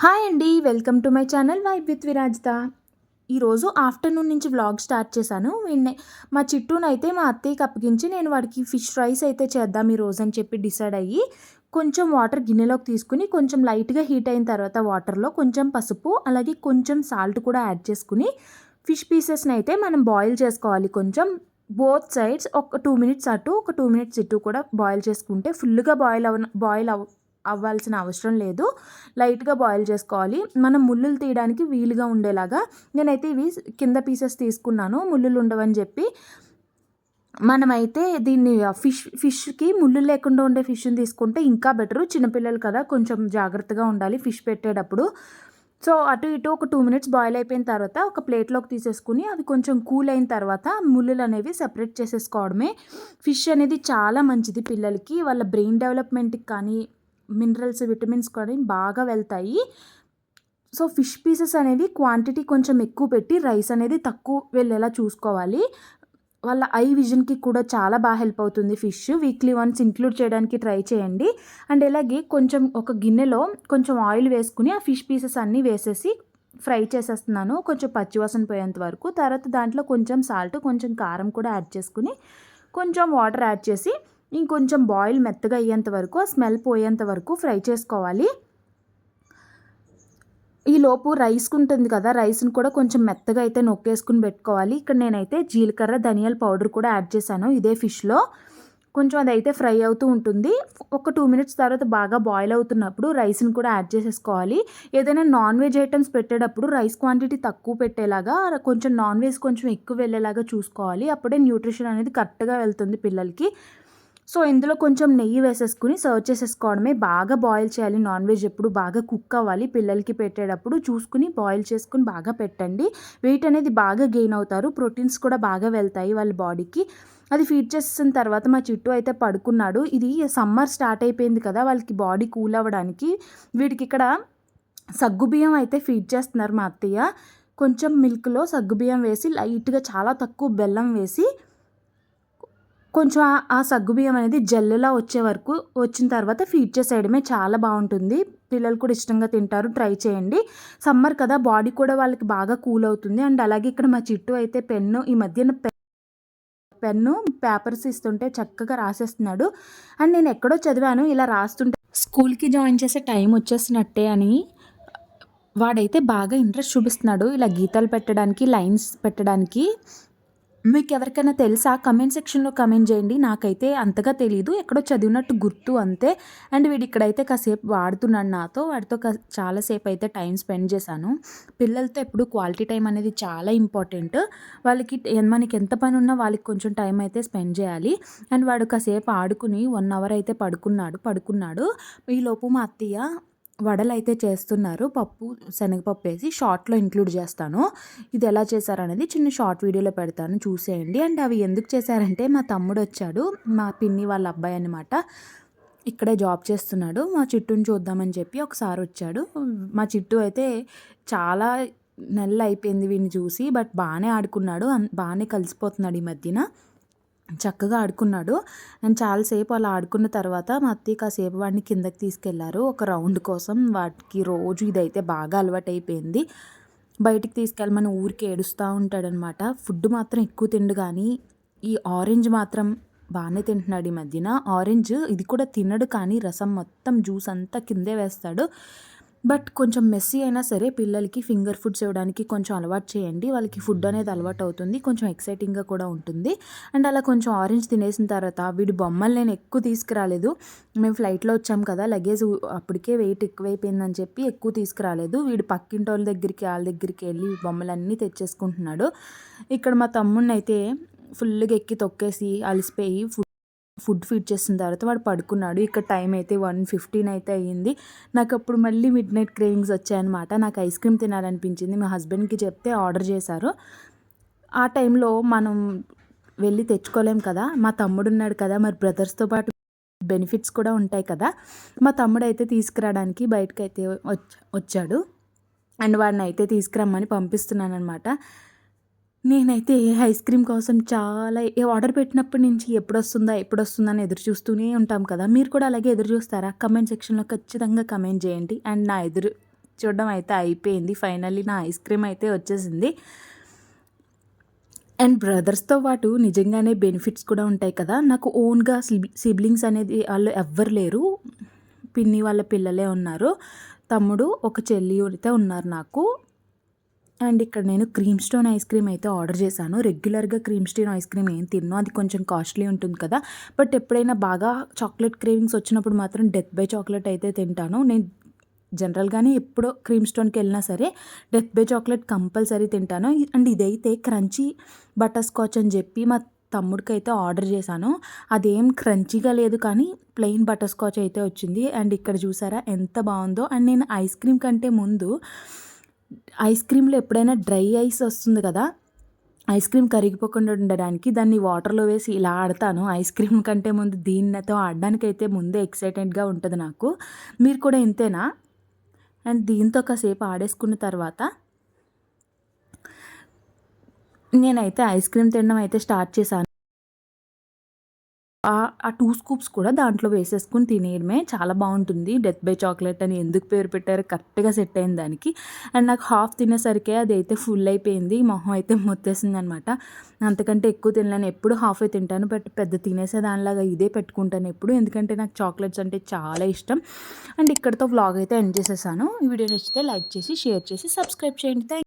Hi అండి. Welcome to my channel vibe with Virajitha. ఈరోజు afternoon నుంచి వ్లాగ్ స్టార్ట్ చేశాను. మా చిట్టూనైతే మా అత్తయ్యకి అప్పగించి నేను వాడికి ఫిష్ ఫ్రైస్ అయితే చేద్దాం ఈరోజు అని చెప్పి డిసైడ్ అయ్యి కొంచెం వాటర్ గిన్నెలోకి తీసుకుని కొంచెం లైట్గా హీట్ అయిన తర్వాత వాటర్లో కొంచెం పసుపు అలాగే కొంచెం సాల్ట్ కూడా యాడ్ చేసుకుని ఫిష్ పీసెస్ని అయితే మనం బాయిల్ చేసుకోవాలి. కొంచెం బోత్ సైడ్స్ ఒక 2 మినిట్స్ అటు ఒక 2 మినిట్స్ ఇటు కూడా బాయిల్ చేసుకుంటే ఫుల్గా అవ్వాల్సిన అవసరం లేదు. లైట్గా బాయిల్ చేసుకోవాలి. మనం ముల్లులు తీయడానికి వీలుగా ఉండేలాగా నేనైతే ఇవి కింద పీసెస్ తీసుకున్నాను, ముల్లులు ఉండవని చెప్పి. మనమైతే దీన్ని ఫిష్కి ముళ్ళు లేకుండా ఉండే ఫిష్ని తీసుకుంటే ఇంకా బెటరు. చిన్నపిల్లలు కదా, కొంచెం జాగ్రత్తగా ఉండాలి ఫిష్ పెట్టేటప్పుడు. సో అటు ఇటు ఒక 2 మినిట్స్ బాయిల్ అయిపోయిన తర్వాత ఒక ప్లేట్లోకి తీసేసుకుని అవి కొంచెం కూల్ అయిన తర్వాత ముళ్ళులు అనేవి సెపరేట్ చేసేసుకోవడమే. ఫిష్ అనేది చాలా మంచిది పిల్లలకి, వాళ్ళ బ్రెయిన్ డెవలప్మెంట్కి కానీ మినరల్స్ విటమిన్స్ కానీ బాగా వెళ్తాయి. సో ఫిష్ పీసెస్ అనేవి క్వాంటిటీ కొంచెం ఎక్కువ పెట్టి రైస్ అనేది తక్కువ వెళ్ళేలా చూసుకోవాలి. వాళ్ళ ఐ విజన్కి కూడా చాలా బాగా హెల్ప్ అవుతుంది ఫిష్. వీక్లీ వన్స్ ఇంక్లూడ్ చేయడానికి ట్రై చేయండి. అండ్ అలాగే కొంచెం ఒక గిన్నెలో కొంచెం ఆయిల్ వేసుకుని ఆ ఫిష్ పీసెస్ అన్నీ వేసేసి ఫ్రై చేసేస్తున్నాను కొంచెం పచ్చివాసన పోయేంత వరకు. తర్వాత దాంట్లో కొంచెం సాల్ట్ కొంచెం కారం కూడా యాడ్ చేసుకుని కొంచెం వాటర్ యాడ్ చేసి ఇంకొంచెం బాయిల్ మెత్తగా అయ్యేంత వరకు, ఆ స్మెల్ పోయేంత వరకు ఫ్రై చేసుకోవాలి. ఈలోపు రైస్ ఉంటుంది కదా, రైస్ని కూడా కొంచెం మెత్తగా అయితే నొక్కేసుకుని పెట్టుకోవాలి. ఇక్కడ నేనైతే జీలకర్ర ధనియాల పౌడర్ కూడా యాడ్ చేశాను ఇదే ఫిష్లో. కొంచెం అదైతే ఫ్రై అవుతూ ఉంటుంది. ఒక 2 మినిట్స్ తర్వాత బాగా బాయిల్ అవుతున్నప్పుడు రైస్ని కూడా యాడ్ చేసేసుకోవాలి. ఏదైనా నాన్ వెజ్ ఐటమ్స్ పెట్టేటప్పుడు రైస్ క్వాంటిటీ తక్కువ పెట్టేలాగా, కొంచెం నాన్ వెజ్ కొంచెం ఎక్కువ వెళ్ళేలాగా చూసుకోవాలి. అప్పుడే న్యూట్రిషన్ అనేది కరెక్ట్గా వెళ్తుంది పిల్లలకి. సో ఇందులో కొంచెం నెయ్యి వేసేసుకుని సర్వ్ చేసేసుకోవడమే. బాగా బాయిల్ చేయాలి. నాన్ వెజ్ ఎప్పుడు బాగా కుక్ అవ్వాలి. పిల్లలకి పెట్టేటప్పుడు చూసుకుని బాయిల్ చేసుకుని బాగా పెట్టండి. వెయిట్ అనేది బాగా గెయిన్ అవుతారు. ప్రోటీన్స్ కూడా బాగా వెళ్తాయి వాళ్ళ బాడీకి. అది ఫీడ్ చేసిన తర్వాత మా చిట్టు అయితే పడుకున్నాడు. ఇది సమ్మర్ స్టార్ట్ అయిపోయింది కదా, వాళ్ళకి బాడీ కూల్ అవ్వడానికి వీడికి ఇక్కడ సగ్గుబియ్యం అయితే ఫీడ్ చేస్తున్నారు మా అత్తయ్య. కొంచెం మిల్క్లో సగ్గుబియ్యం వేసి లైట్గా చాలా తక్కువ బెల్లం వేసి కొంచెం ఆ సగ్గుబియ్యం అనేది జెల్లులా వచ్చే వరకు వచ్చిన తర్వాత ఫీడ్ చేసేయడమే. చాలా బాగుంటుంది. పిల్లలు కూడా ఇష్టంగా తింటారు. ట్రై చేయండి. సమ్మర్ కదా, బాడీ కూడా వాళ్ళకి బాగా కూల్ అవుతుంది. అండ్ అలాగే ఇక్కడ మా చిట్టు అయితే ఈ మధ్యన పెన్ను పేపర్స్ ఇస్తుంటే చక్కగా రాసేస్తున్నాడు. అండ్ నేను ఎక్కడో చదివాను ఇలా రాస్తుంటే స్కూల్కి జాయిన్ చేసే టైం వచ్చేసినట్టే అని. వాడైతే బాగా ఇంట్రెస్ట్ చూపిస్తున్నాడు ఇలా గీతాలు పెట్టడానికి, లైన్స్ పెట్టడానికి. మీకు ఎవరికైనా తెలుసా? కమెంట్ సెక్షన్లో కమెంట్ చేయండి. నాకైతే అంతగా తెలీదు, ఎక్కడో చదివినట్టు గుర్తు అంతే. అండ్ వీడు ఇక్కడైతే కాసేపు వాడుతున్నాడు నాతో. వాడితో చాలాసేపు అయితే టైం స్పెండ్ చేశాను. పిల్లలతో ఎప్పుడు క్వాలిటీ టైం అనేది చాలా ఇంపార్టెంట్. వాళ్ళకి మనకి ఎంత పని ఉన్నా వాళ్ళకి కొంచెం టైం అయితే స్పెండ్ చేయాలి. అండ్ వాడు కాసేపు ఆడుకుని 1 అవర్ అయితే పడుకున్నాడు. ఈలోపు మా అత్తయ్య వడలు అయితే చేస్తున్నారు. శనగపప్పు వేసి షార్ట్లో ఇంక్లూడ్ చేస్తాను. ఇది ఎలా చేశారనేది చిన్న షార్ట్ వీడియోలో పెడతాను, చూసేయండి. అండ్ అవి ఎందుకు చేశారంటే మా తమ్ముడు వచ్చాడు, మా పిన్ని వాళ్ళ అబ్బాయి అనమాట. ఇక్కడే జాబ్ చేస్తున్నాడు. మా చిట్టుని చూద్దామని చెప్పి ఒకసారి వచ్చాడు. మా చిట్టు అయితే చాలా నెలలు అయిపోయింది వీడిని చూసి. బట్ బాగానే ఆడుకున్నాడు, బాగానే కలిసిపోతున్నాడు ఈ మధ్యన. చక్కగా ఆడుకున్నాడు. అండ్ చాలాసేపు అలా ఆడుకున్న తర్వాత మా అత్తయ్య కాసేపు వాడిని కిందకి తీసుకెళ్లారు ఒక రౌండ్ కోసం. వాటికి రోజు ఇదైతే బాగా అలవాటు అయిపోయింది. బయటికి తీసుకెళ్ళమని ఊరికి ఏడుస్తూ ఉంటాడనమాట. ఫుడ్ మాత్రం ఎక్కువ తిండు, కానీ ఈ ఆరెంజ్ మాత్రం బాగానే తింటున్నాడు ఈ మధ్యన. ఆరెంజ్ ఇది కూడా తినడు, కానీ రసం మొత్తం జ్యూస్ అంతా కిందే వేస్తాడు. బట్ కొంచెం మెస్సీ అయినా సరే పిల్లలకి ఫింగర్ ఫుడ్స్ ఇవ్వడానికి కొంచెం అలవాటు చేయండి. వాళ్ళకి ఫుడ్ అనేది అలవాటు అవుతుంది, కొంచెం ఎక్సైటింగ్గా కూడా ఉంటుంది. అండ్ అలా కొంచెం ఆరెంజ్ తినేసిన తర్వాత వీడి బొమ్మలు నేను ఎక్కువ తీసుకురాలేదు. మేము ఫ్లైట్లో వచ్చాం కదా, లగేజ్ అప్పటికే వెయిట్ ఎక్కువైపోయిందని చెప్పి ఎక్కువ తీసుకురాలేదు. వీడు పక్కింటి వాళ్ళ దగ్గరికి వెళ్ళి బొమ్మలన్నీ తెచ్చేసుకుంటున్నాడు. ఇక్కడ మా తమ్ముడిని అయితే ఫుల్గా ఎక్కి తొక్కేసి అలసిపోయి ఫుడ్ ఫీడ్ చేసిన తర్వాత వాడు పడుకున్నాడు. ఇక్కడ టైం అయితే 1:15 అయితే అయ్యింది. నాకు అప్పుడు మళ్ళీ మిడ్ నైట్ క్రేవింగ్స్ వచ్చాయన్నమాట. నాకు ఐస్ క్రీమ్ తినాలనిపించింది. మా హస్బెండ్కి చెప్తే ఆర్డర్ చేశారు. ఆ టైంలో మనం వెళ్ళి తెచ్చుకోలేం కదా, మా తమ్ముడు ఉన్నాడు కదా, మరి బ్రదర్స్తో పాటు బెనిఫిట్స్ కూడా ఉంటాయి కదా. మా తమ్ముడు అయితే తీసుకురావడానికి బయటకైతే వచ్చాడు. అండ్ వాడిని అయితే తీసుకురమ్మని పంపిస్తున్నాను అనమాట. నేనైతే ఐస్ క్రీమ్ కోసం చాలా ఆర్డర్ పెట్టినప్పటి నుంచి ఎప్పుడొస్తుందా అని ఎదురు చూస్తూనే ఉంటాం కదా. మీరు కూడా అలాగే ఎదురు చూస్తారా? కమెంట్ సెక్షన్లో ఖచ్చితంగా కమెంట్ చేయండి. అండ్ నా చూడడం అయితే అయిపోయింది. ఫైనల్లీ నా ఐస్ క్రీమ్ అయితే వచ్చేసింది. అండ్ బ్రదర్స్‌తో పాటు నిజంగానే బెనిఫిట్స్ కూడా ఉంటాయి కదా! నాకు ఓన్‌గా సిబ్లింగ్స్ అనేది ఆళ్ళు ఎవ్వరు లేరు. పిన్ని వాళ్ళ పిల్లలే ఉన్నారు. తమ్ముడు, ఒక చెల్లి అయితే ఉన్నారు నాకు. అండ్ ఇక్కడ నేను క్రీమ్ స్టోన్ ఐస్ క్రీమ్ అయితే ఆర్డర్ చేశాను. రెగ్యులర్‌గా క్రీమ్ స్టోన్ ఐస్ క్రీమ్ ఏం తినను. అది కొంచెం కాస్ట్‌లీ ఉంటుంది కదా! బట్ ఎప్పుడైనా బాగా చాక్లెట్ క్రేవింగ్స్ వచ్చినప్పుడు మాత్రం డెత్ బై చాక్లెట్ అయితే తింటాను. నేను జనరల్‌గానే ఎప్పుడో క్రీమ్ స్టోన్‌కెళ్ళినా సరే డెత్ బై చాక్లెట్ కంపల్సరీ తింటాను. అండ్ ఇదైతే క్రంచీ బటర్ స్కాచ్ అని చెప్పి మా తమ్ముడికైతే ఆర్డర్ చేశాను. అదేం క్రంచీగా లేదు కానీ ప్లెయిన్ బటర్ స్కాచ్ అయితే వచ్చింది. అండ్ ఇక్కడ చూసారా ఎంత బావుందో. అండ్ నేను ఐస్ క్రీమ్ కంటే ముందు ఐస్ క్రీమ్‌లో ఎప్పుడైనా డ్రై ఐస్ వస్తుంది కదా! ఐస్ క్రీమ్ కరిగిపోకుండా ఉండడానికి దాన్ని వాటర్‌లో వేసి ఇలా ఆడతాను. ఐస్ క్రీమ్ కంటే ముందు దీనితో ఆడడానికైతే ముందే ఎక్సైటెడ్‌గా ఉంటది నాకు. మీరు కూడా ఇంతేనా? అండ్ దీంతో కాసేపు ఆడేసుకున్న తర్వాత నేనైతే ఐస్ క్రీమ్ తినడం అయితే స్టార్ట్ చేశాను. ఆ 2 స్కూప్స్ కూడా దాంట్లో వేసేసుకొని తినేయడమే. చాలా బావుంటుంది. డెత్ బై చాక్లెట్ అని ఎందుకు పేరు పెట్టారో కరెక్ట్‌గా సెట్ అయింది దానికి. అండ్ నాకు హాఫ్ తినేసరికే అదైతే ఫుల్ అయిపోయింది. మొహం అయితే మొత్తేసిందనమాట. అంతకంటే ఎక్కువ తినలేను. ఎప్పుడు హాఫే తింటాను. బట్ పెద్ద తినేసేదానిలాగా ఇదే పెట్టుకుంటాను ఎప్పుడు. ఎందుకంటే నాకు చాక్లెట్స్ అంటే చాలా ఇష్టం. అండ్ ఇక్కడితో వ్లాగ్ అయితే ఎండ్ చేసేసాను. ఈ వీడియో నచ్చితే లైక్ చేసి, షేర్ చేసి, సబ్స్క్రైబ్ చేయండి.